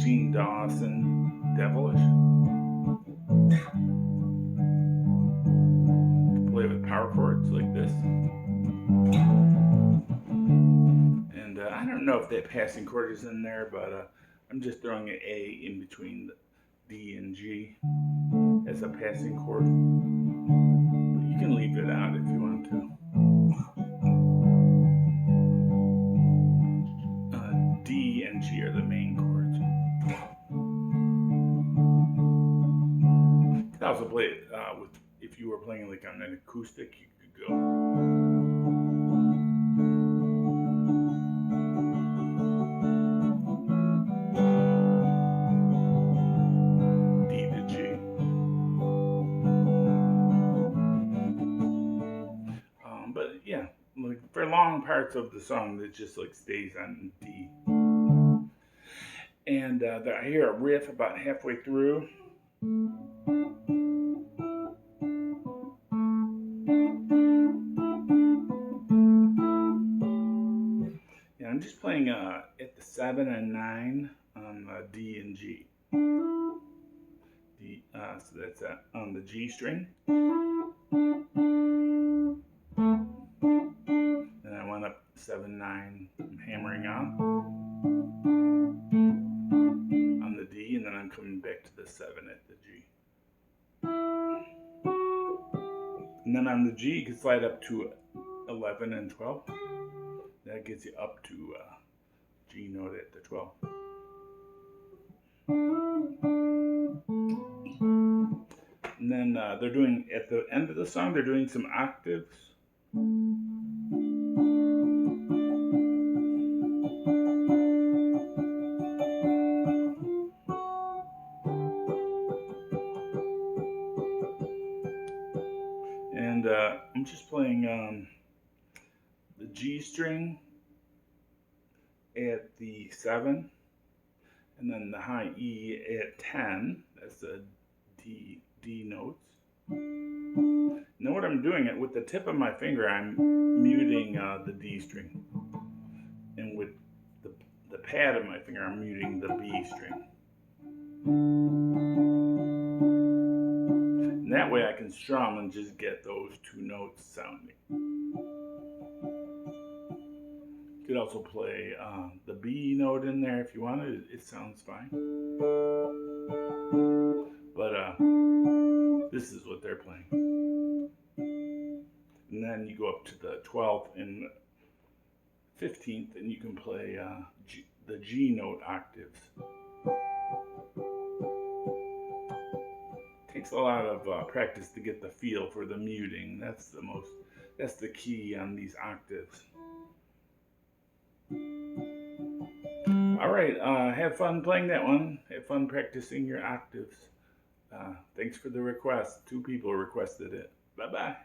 Jean Dawson, Devilish. Play with power chords like this. And I don't know if that passing chord is in there, but I'm just throwing an A in between the D and G as a passing chord. But you can leave it out if you want to. D and G are the main chords. You could also play it with, if you were playing like on an acoustic, you could go. But yeah, like for long parts of the song, it just like stays on D. And I hear a riff about halfway through. Yeah, I'm just playing at the 7 and 9 on D and G. D, so that's on the G string. And I went up 7, 9, I'm hammering on the D, and then I'm coming back to the 7 at the G. And then on the G, you can slide up to 11 and 12. That gets you up to G note at the 12. And then they're doing, at the end of the song, they're doing some octaves. And I'm just playing the G string at the 7, and then the high E at 10. That's the D notes. Now what I'm doing, with the tip of my finger, I'm muting the D string, and with the pad of my finger, I'm muting the B string. And that way I can strum and just get those 2 notes sounding. You could also play the B note in there if you wanted. It sounds fine. But this is what they're playing. And then you go up to the 12th and 15th, and you can play the G note octaves. Takes a lot of practice to get the feel for the muting. That's the key on these octaves. All right, have fun playing that one. Have fun practicing your octaves. Thanks for the request. 2 people requested it. Bye-bye.